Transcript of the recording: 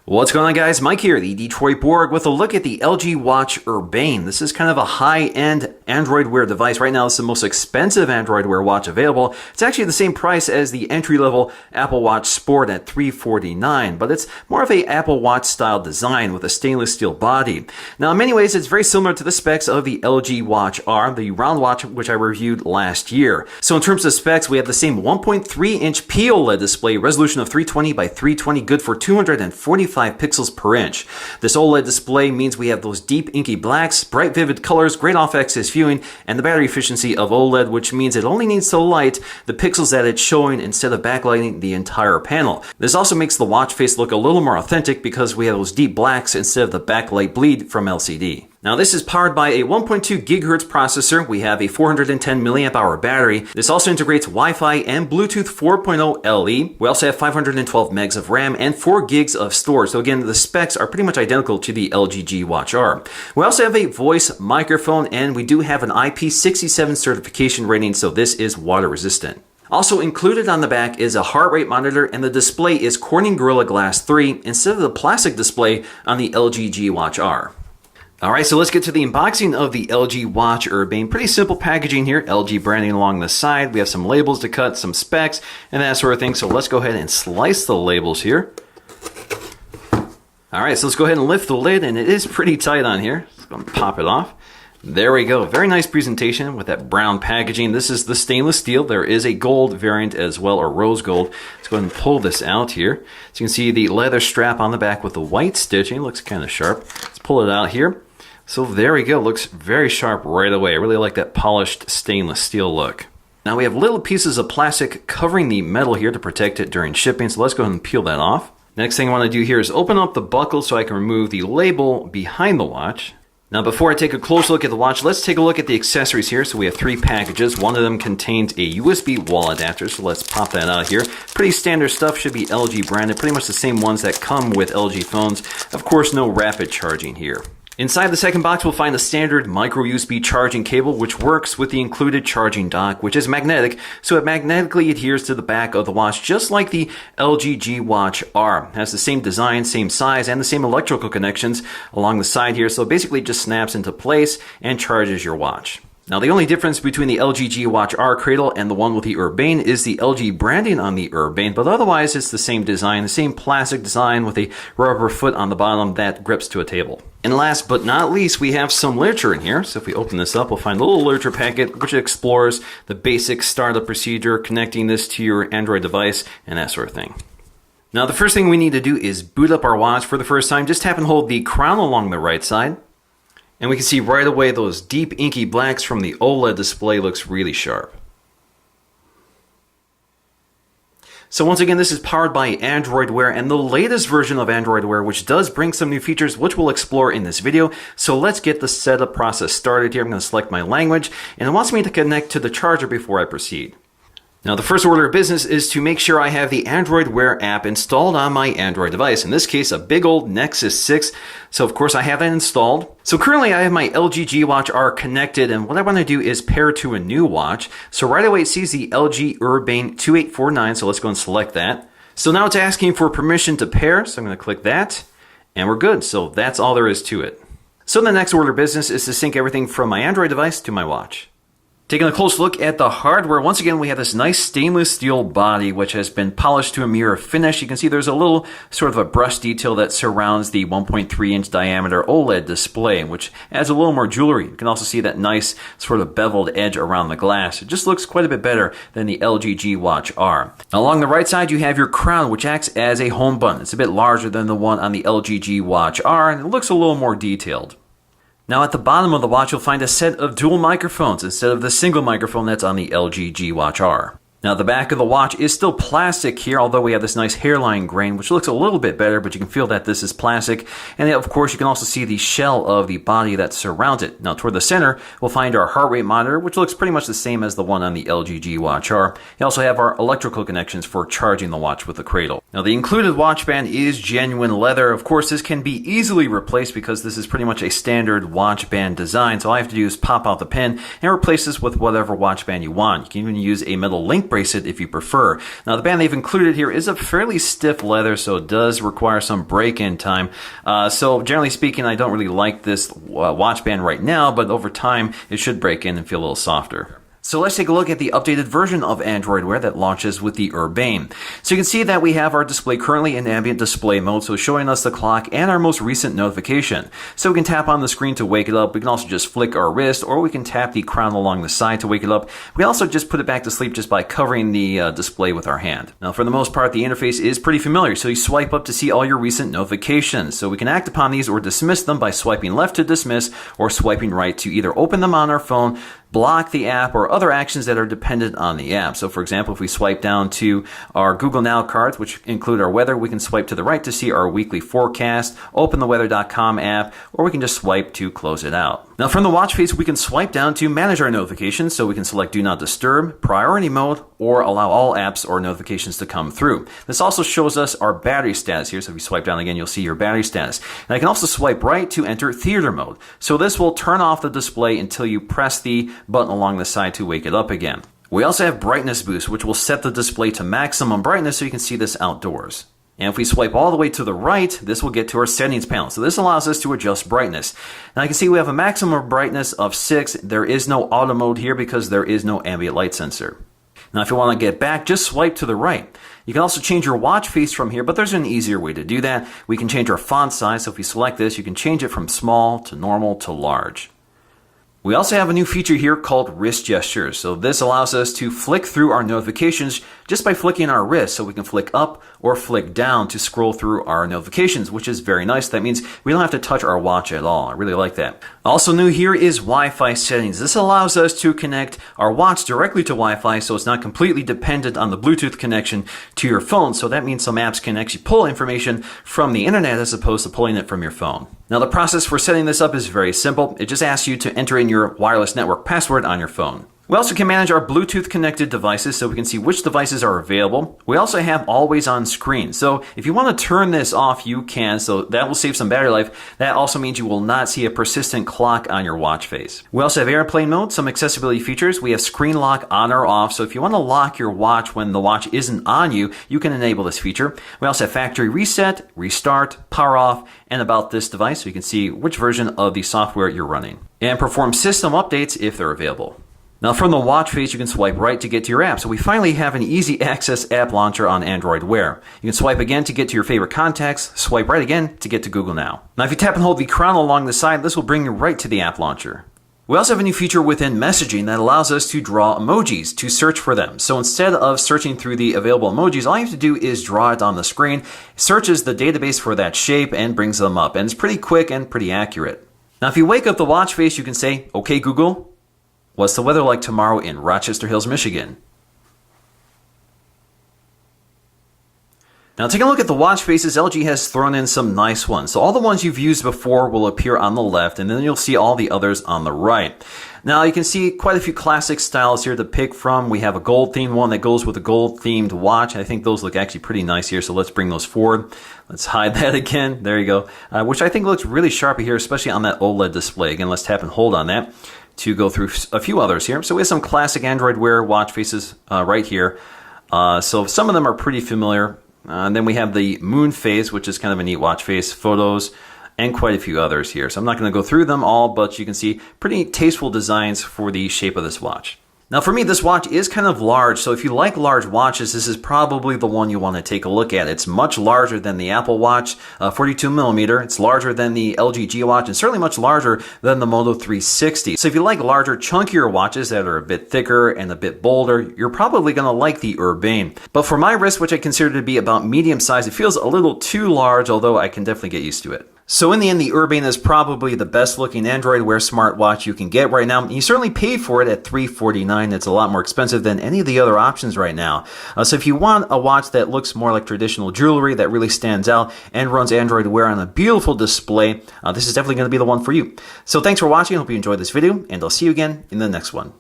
What's going on, guys? Mike here, the Detroit Borg, with a look at the LG Watch Urbane. This is kind of a high-end Android Wear device. Right now, it's the most expensive Android Wear watch available. It's actually the same price as the entry-level Apple Watch Sport at $349, but it's more of a Apple Watch style design with a stainless steel body. Now, in many ways, it's very similar to the specs of the LG Watch R, the round watch which I reviewed last year. So in terms of specs, we have the same 1.3-inch POLED display, resolution of 320 by 320, good for 245 pixels per inch. This OLED display means we have those deep inky blacks, bright vivid colors, great off-axis viewing, and the battery efficiency of OLED, which means it only needs to light the pixels that it's showing instead of backlighting the entire panel. This also makes the watch face look a little more authentic because we have those deep blacks instead of the backlight bleed from LCD. Now, this is powered by a 1.2 gigahertz processor. We have a 410 milliamp hour battery. This also integrates Wi-Fi and Bluetooth 4.0 LE. We also have 512 megs of RAM and 4 gigs of storage. So again, the specs are pretty much identical to the LG G Watch R. We also have a voice microphone, and we do have an IP67 certification rating, so this is water resistant. Also included on the back is a heart rate monitor, and the display is Corning Gorilla Glass 3 instead of the plastic display on the LG G Watch R. Alright, so let's get to the unboxing of the LG Watch Urbane. Pretty simple packaging here, LG branding along the side. We have some labels to cut, some specs, and that sort of thing. So let's go ahead and slice the labels here. Alright, so let's go ahead and lift the lid, and it is pretty tight on here. Let's go and pop it off. There we go. Very nice presentation with that brown packaging. This is the stainless steel. There is a gold variant as well, or rose gold. Let's go ahead and pull this out here. So you can see the leather strap on the back with the white stitching. Looks kind of sharp. Let's pull it out here. So there we go. Looks very sharp right away. I really like that polished stainless steel look. Now we have little pieces of plastic covering the metal here to protect it during shipping. So let's go ahead and peel that off. Next thing I want to do here is open up the buckle so I can remove the label behind the watch. Now, before I take a close look at the watch, let's take a look at the accessories here. So we have 3 packages. One of them contains a USB wall adapter, so let's pop that out here. Pretty standard stuff, should be LG branded, pretty much the same ones that come with LG phones. Of course, no rapid charging here. Inside the second box, we'll find the standard micro USB charging cable, which works with the included charging dock, which is magnetic, so it magnetically adheres to the back of the watch, just like the LG G Watch R. It has the same design, same size, and the same electrical connections along the side here, so basically it just snaps into place and charges your watch. Now, the only difference between the LG G Watch R cradle and the one with the Urbane is the LG branding on the Urbane, but otherwise it's the same design, the same plastic design with a rubber foot on the bottom that grips to a table. And last but not least, we have some literature in here. So if we open this up, we'll find a little literature packet which explores the basic startup procedure, connecting this to your Android device, and that sort of thing. Now, the first thing we need to do is boot up our watch for the first time. Just tap and hold the crown along the right side. And we can see right away those deep inky blacks from the OLED display looks really sharp. So once again, this is powered by Android Wear and the latest version of Android Wear, which does bring some new features, which we'll explore in this video. So let's get the setup process started here. I'm going to select my language, and it wants me to connect to the charger before I proceed. Now, the first order of business is to make sure I have the Android Wear app installed on my Android device. In this case, a big old Nexus 6. So, of course, I have that installed. So, currently, I have my LG G Watch R connected, and what I want to do is pair to a new watch. So, right away, it sees the LG Urbane 2849, so let's go and select that. So, now it's asking for permission to pair, so I'm going to click that, and we're good. So, that's all there is to it. So, the next order of business is to sync everything from my Android device to my watch. Taking a close look at the hardware, once again we have this nice stainless steel body which has been polished to a mirror finish. You can see there's a little sort of a brush detail that surrounds the 1.3-inch diameter OLED display, which adds a little more jewelry. You can also see that nice sort of beveled edge around the glass. It just looks quite a bit better than the LG G Watch R. Along the right side you have your crown, which acts as a home button. It's a bit larger than the one on the LG G Watch R, and it looks a little more detailed. Now, at the bottom of the watch, you'll find a set of dual microphones instead of the single microphone that's on the LG G Watch R. Now, the back of the watch is still plastic here, although we have this nice hairline grain, which looks a little bit better, but you can feel that this is plastic. And of course, you can also see the shell of the body that surrounds it. Now, toward the center, we'll find our heart rate monitor, which looks pretty much the same as the one on the LG G Watch R. You also have our electrical connections for charging the watch with the cradle. Now, the included watch band is genuine leather. Of course, this can be easily replaced because this is pretty much a standard watch band design. So all I have to do is pop out the pin and replace this with whatever watch band you want. You can even use a metal link bracelet if you prefer. Now the band they've included here is a fairly stiff leather, so it does require some break-in time. So generally speaking, I don't really like this watch band right now, but over time it should break in and feel a little softer. So let's take a look at the updated version of Android Wear that launches with the Urbane. So you can see that we have our display currently in ambient display mode, so showing us the clock and our most recent notification. So we can tap on the screen to wake it up. We can also just flick our wrist, or we can tap the crown along the side to wake it up. We can also just put it back to sleep just by covering the display with our hand. Now for the most part, the interface is pretty familiar. So you swipe up to see all your recent notifications. So we can act upon these or dismiss them by swiping left to dismiss or swiping right to either open them on our phone, block the app, or other actions that are dependent on the app. So for example, if we swipe down to our Google Now cards, which include our weather, we can swipe to the right to see our weekly forecast, open the weather.com app, or we can just swipe to close it out. Now from the watch face, we can swipe down to manage our notifications, so we can select Do Not Disturb, Priority Mode, or allow all apps or notifications to come through. This also shows us our battery status here, so if you swipe down again, you'll see your battery status. And I can also swipe right to enter Theater Mode. So this will turn off the display until you press the button along the side to wake it up again. We also have Brightness Boost, which will set the display to maximum brightness so you can see this outdoors. And if we swipe all the way to the right, this will get to our settings panel. So this allows us to adjust brightness. Now you can see we have a maximum brightness of 6. There is no auto mode here because there is no ambient light sensor. Now if you want to get back, just swipe to the right. You can also change your watch face from here, but there's an easier way to do that. We can change our font size. So if we select this, you can change it from small to normal to large. We also have a new feature here called wrist gestures. So this allows us to flick through our notifications just by flicking our wrist. So we can flick up or flick down to scroll through our notifications, which is very nice. That means we don't have to touch our watch at all. I really like that. Also new here is Wi-Fi settings. This allows us to connect our watch directly to Wi-Fi, so it's not completely dependent on the Bluetooth connection to your phone. So that means some apps can actually pull information from the internet as opposed to pulling it from your phone. Now the process for setting this up is very simple. It just asks you to enter in your wireless network password on your phone. We also can manage our Bluetooth connected devices so we can see which devices are available. We also have always on screen. So if you want to turn this off, you can. So that will save some battery life. That also means you will not see a persistent clock on your watch face. We also have airplane mode, some accessibility features. We have screen lock on or off. So if you want to lock your watch when the watch isn't on you, you can enable this feature. We also have factory reset, restart, power off, and about this device so you can see which version of the software you're running. And perform system updates if they're available. Now from the watch face, you can swipe right to get to your app. So we finally have an easy access app launcher on Android Wear. You can swipe again to get to your favorite contacts, swipe right again to get to Google Now. Now if you tap and hold the crown along the side, this will bring you right to the app launcher. We also have a new feature within messaging that allows us to draw emojis to search for them. So instead of searching through the available emojis, all you have to do is draw it on the screen, searches the database for that shape, and brings them up. And it's pretty quick and pretty accurate. Now if you wake up the watch face, you can say, "Okay Google, what's the weather like tomorrow in Rochester Hills, Michigan?" Now taking a look at the watch faces, LG has thrown in some nice ones. So all the ones you've used before will appear on the left, and then you'll see all the others on the right. Now you can see quite a few classic styles here to pick from. We have a gold themed one that goes with a gold themed watch. I think those look actually pretty nice here, so let's bring those forward. Let's hide that again. There you go. Which I think looks really sharp here, especially on that OLED display. Again, let's tap and hold on that to go through a few others here. So we have some classic Android Wear watch faces right here. So some of them are pretty familiar. And then we have the moon face, which is kind of a neat watch face, photos, and quite a few others here. So I'm not going to go through them all, but you can see pretty tasteful designs for the shape of this watch. Now for me, this watch is kind of large, so if you like large watches, this is probably the one you want to take a look at. It's much larger than the Apple Watch 42mm. It's larger than the LG G Watch, and certainly much larger than the Moto 360. So if you like larger, chunkier watches that are a bit thicker and a bit bolder, you're probably going to like the Urbane. But for my wrist, which I consider to be about medium size, it feels a little too large, although I can definitely get used to it. So in the end, the Urbane is probably the best looking Android Wear smartwatch you can get right now. You certainly paid for it at $349. It's a lot more expensive than any of the other options right now. So if you want a watch that looks more like traditional jewelry, that really stands out, and runs Android Wear on a beautiful display, this is definitely going to be the one for you. So thanks for watching. I hope you enjoyed this video, and I'll see you again in the next one.